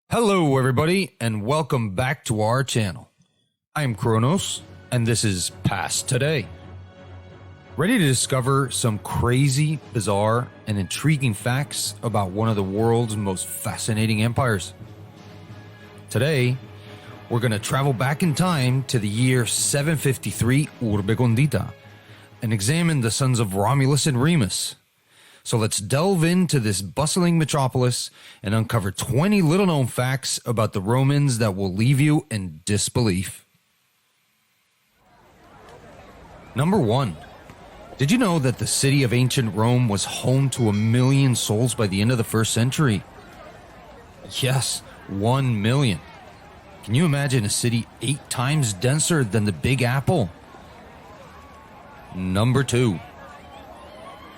Hello everybody, and welcome back to our channel. I'm Kronos, and this is Past Today. Ready to discover some crazy, bizarre, and intriguing facts about one of the world's most fascinating empires? Today, we're going to travel back in time to the year 753 Urbe Condita and examine the sons of Romulus and Remus. So let's delve into this bustling metropolis and uncover 20 little-known facts about the Romans that will leave you in disbelief. Number 1. Did you know that the city of ancient Rome was home to 1 million souls by the end of the 1st century? Yes, 1 million. Can you imagine a city 8 times denser than the Big Apple? Number 2.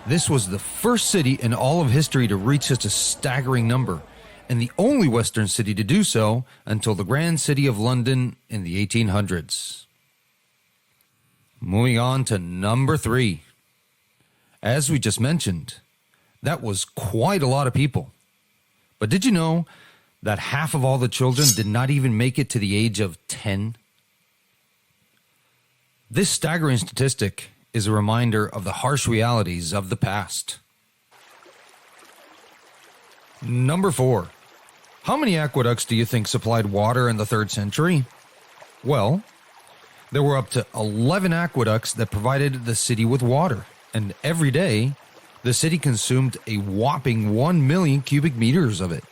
This was the first city in all of history to reach such a staggering number, and the only Western city to do so until the Grand City of London in the 1800s. Moving on to number 3. As we just mentioned, that was quite a lot of people. But did you know that half of all the children did not even make it to the age of 10? This staggering statistic is a reminder of the harsh realities of the past. Number 4. How many aqueducts do you think supplied water in the 3rd century? Well, there were up to 11 aqueducts that provided the city with water, and every day, the city consumed a whopping 1 million cubic meters of it.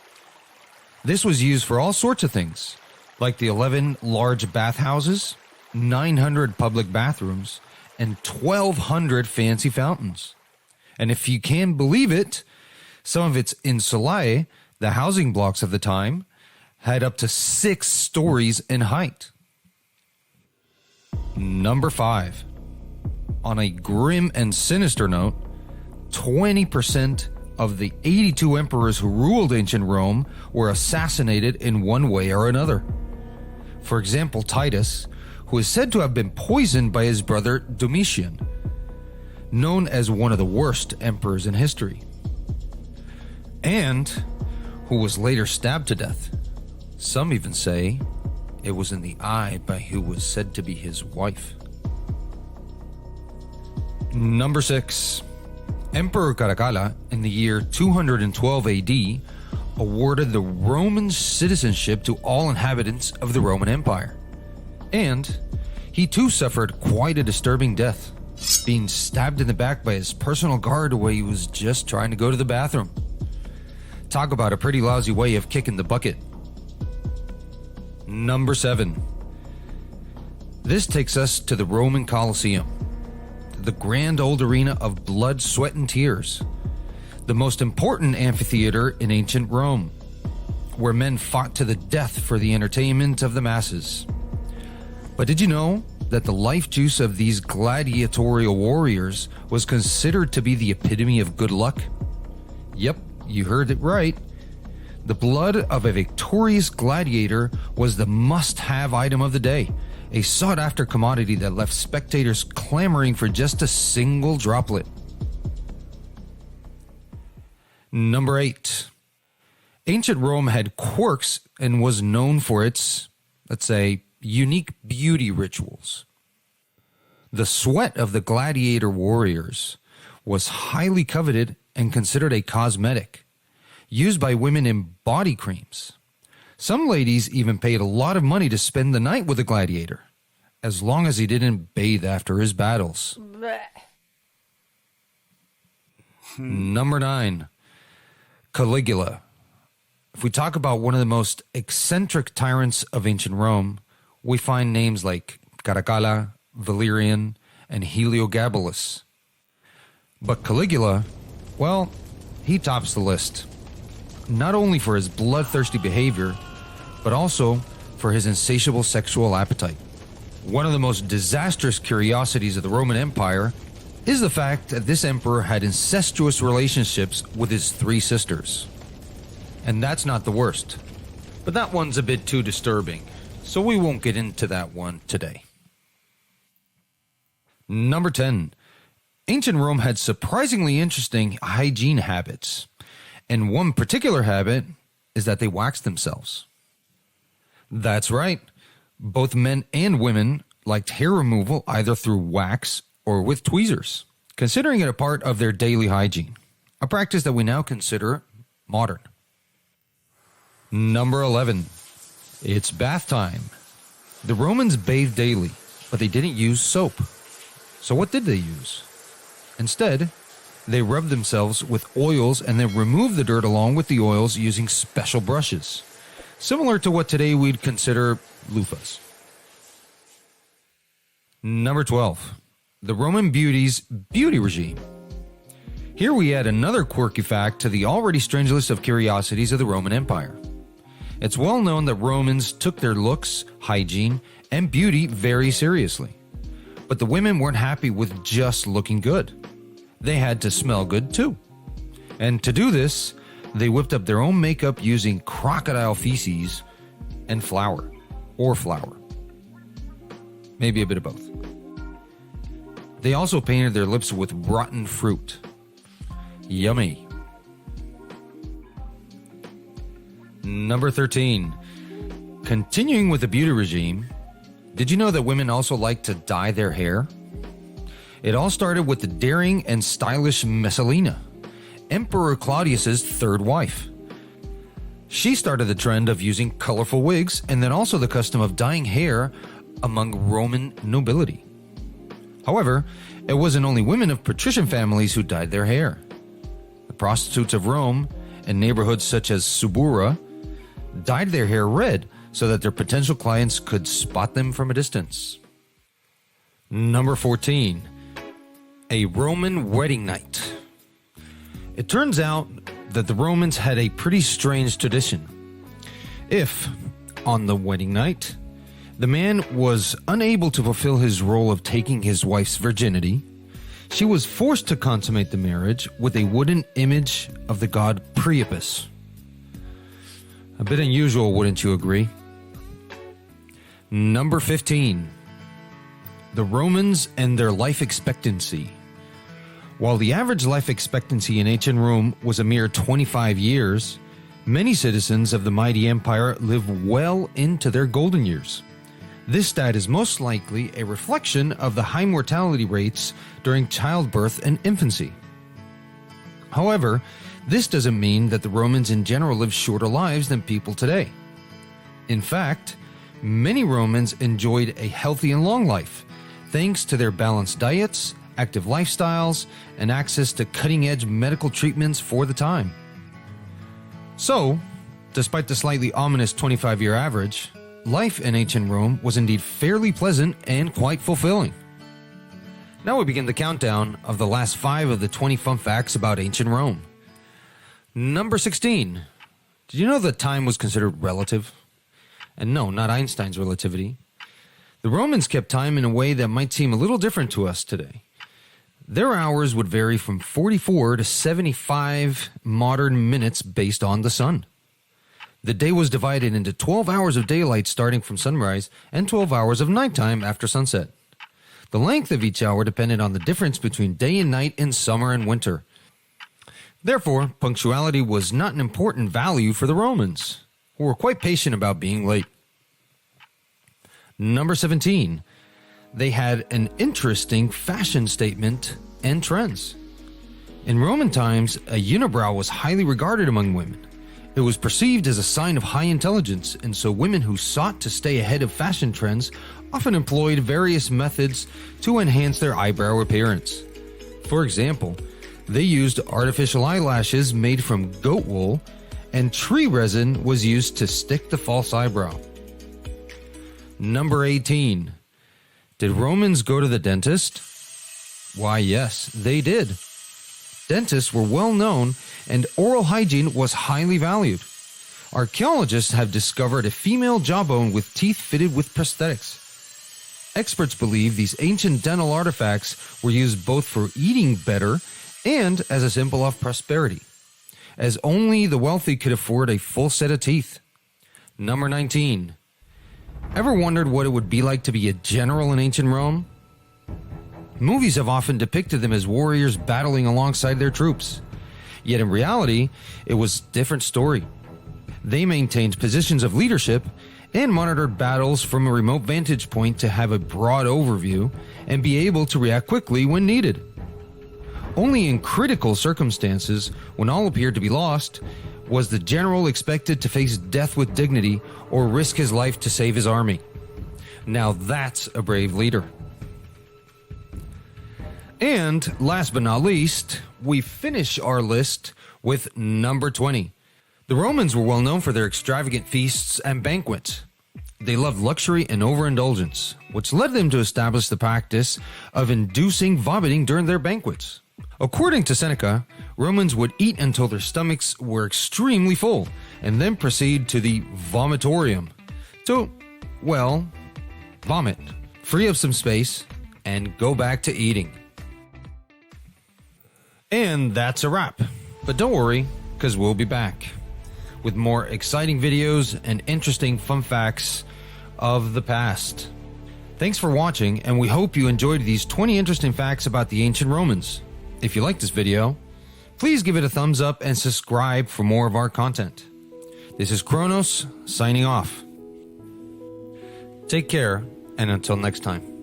This was used for all sorts of things, like the 11 large bathhouses, 900 public bathrooms, and 1,200 fancy fountains. And if you can believe it, some of its insulae, the housing blocks of the time, had up to 6 stories in height. Number 5. On a grim and sinister note, 20% of the 82 emperors who ruled ancient Rome were assassinated in one way or another. For example, Titus, who is said to have been poisoned by his brother Domitian, known as one of the worst emperors in history, and who was later stabbed to death. Some even say it was in the eye by who was said to be his wife. Number 6. Emperor Caracalla, in the year 212 AD, awarded the Roman citizenship to all inhabitants of the Roman Empire. And he too suffered quite a disturbing death, being stabbed in the back by his personal guard while he was just trying to go to the bathroom. Talk about a pretty lousy way of kicking the bucket. Number 7. This takes us to the Roman Colosseum, the grand old arena of blood, sweat, and tears, the most important amphitheater in ancient Rome, where men fought to the death for the entertainment of the masses. But did you know that the life juice of these gladiatorial warriors was considered to be the epitome of good luck? Yep, you heard it right. The blood of a victorious gladiator was the must-have item of the day, a sought-after commodity that left spectators clamoring for just a single droplet. Number 8. Ancient Rome had quirks and was known for its, let's say, unique beauty rituals. The sweat of the gladiator warriors was highly coveted and considered a cosmetic, used by women in body creams. Some ladies even paid a lot of money to spend the night with a gladiator, as long as he didn't bathe after his battles. Number 9. Caligula. If we talk about one of the most eccentric tyrants of ancient Rome, we find names like Caracalla, Valerian, and Heliogabalus. But Caligula, well, he tops the list. Not only for his bloodthirsty behavior, but also for his insatiable sexual appetite. One of the most disastrous curiosities of the Roman Empire is the fact that this emperor had incestuous relationships with his 3 sisters. And that's not the worst. But that one's a bit too disturbing, so we won't get into that one today. Number 10. ancient Rome had surprisingly interesting hygiene habits. And one particular habit is that they waxed themselves. That's right. Both men and women liked hair removal either through wax or with tweezers, considering it a part of their daily hygiene, a practice that we now consider modern. Number 11. It's bath time. The Romans bathed daily, but they didn't use soap. So what did they use? Instead, they rubbed themselves with oils and then removed the dirt along with the oils using special brushes, similar to what today we'd consider loofahs. Number 12. The Roman beauty's beauty regime. Here we add another quirky fact to the already strange list of curiosities of the Roman Empire. It's well known that Romans took their looks, hygiene, and beauty very seriously. But the women weren't happy with just looking good. They had to smell good too. And to do this, they whipped up their own makeup using crocodile feces and flour. Or flour. Maybe a bit of both. They also painted their lips with rotten fruit. Yummy. Number 13. Continuing with the beauty regime, did you know that women also like to dye their hair? It all started with the daring and stylish Messalina, Emperor Claudius's third wife. She started the trend of using colorful wigs and then also the custom of dyeing hair among Roman nobility. However, it wasn't only women of patrician families who dyed their hair. The prostitutes of Rome and neighborhoods such as Subura dyed their hair red so that their potential clients could spot them from a distance. Number 14. A Roman wedding night. It turns out that the Romans had a pretty strange tradition. If, on the wedding night, the man was unable to fulfill his role of taking his wife's virginity, she was forced to consummate the marriage with a wooden image of the god Priapus. A bit unusual, wouldn't you agree? Number 15. The Romans and their life expectancy. While the average life expectancy in ancient Rome was a mere 25 years, many citizens of the mighty empire lived well into their golden years. This stat is most likely a reflection of the high mortality rates during childbirth and infancy. However, this doesn't mean that the Romans in general lived shorter lives than people today. In fact, many Romans enjoyed a healthy and long life, thanks to their balanced diets, active lifestyles, and access to cutting-edge medical treatments for the time. So, despite the slightly ominous 25-year average, life in ancient Rome was indeed fairly pleasant and quite fulfilling. Now we begin the countdown of the last 5 of the 20 fun facts about ancient Rome. Number 16. Did you know that time was considered relative? And no, not Einstein's relativity. The Romans kept time in a way that might seem a little different to us today. Their hours would vary from 44 to 75 modern minutes based on the sun. The day was divided into 12 hours of daylight starting from sunrise and 12 hours of nighttime after sunset. The length of each hour depended on the difference between day and night in summer and winter. Therefore, punctuality was not an important value for the Romans, who were quite patient about being late. Number 17. They had an interesting fashion statement and trends. In Roman times, a unibrow was highly regarded among women. It was perceived as a sign of high intelligence, and so women who sought to stay ahead of fashion trends often employed various methods to enhance their eyebrow appearance. For example, they used artificial eyelashes made from goat wool, and tree resin was used to stick the false eyebrow. Number 18. Did Romans go to the dentist? Why, yes, they did. Dentists were well known, and oral hygiene was highly valued. Archaeologists have discovered a female jawbone with teeth fitted with prosthetics. Experts believe these ancient dental artifacts were used both for eating better and as a symbol of prosperity, as only the wealthy could afford a full set of teeth. Number 19. Ever wondered what it would be like to be a general in ancient Rome? Movies have often depicted them as warriors battling alongside their troops. Yet in reality, it was a different story. They maintained positions of leadership and monitored battles from a remote vantage point to have a broad overview and be able to react quickly when needed. Only in critical circumstances, when all appeared to be lost, was the general expected to face death with dignity or risk his life to save his army. Now that's a brave leader. And last but not least, we finish our list with number 20. The Romans were well known for their extravagant feasts and banquets. They loved luxury and overindulgence, which led them to establish the practice of inducing vomiting during their banquets. According to Seneca, Romans would eat until their stomachs were extremely full and then proceed to the vomitorium to, well, vomit, free up some space, and go back to eating. And that's a wrap. But don't worry, because we'll be back with more exciting videos and interesting fun facts of the past. Thanks for watching, and we hope you enjoyed these 20 interesting facts about the ancient Romans. If you liked this video, please give it a thumbs up and subscribe for more of our content. This is Kronos signing off. Take care, and until next time.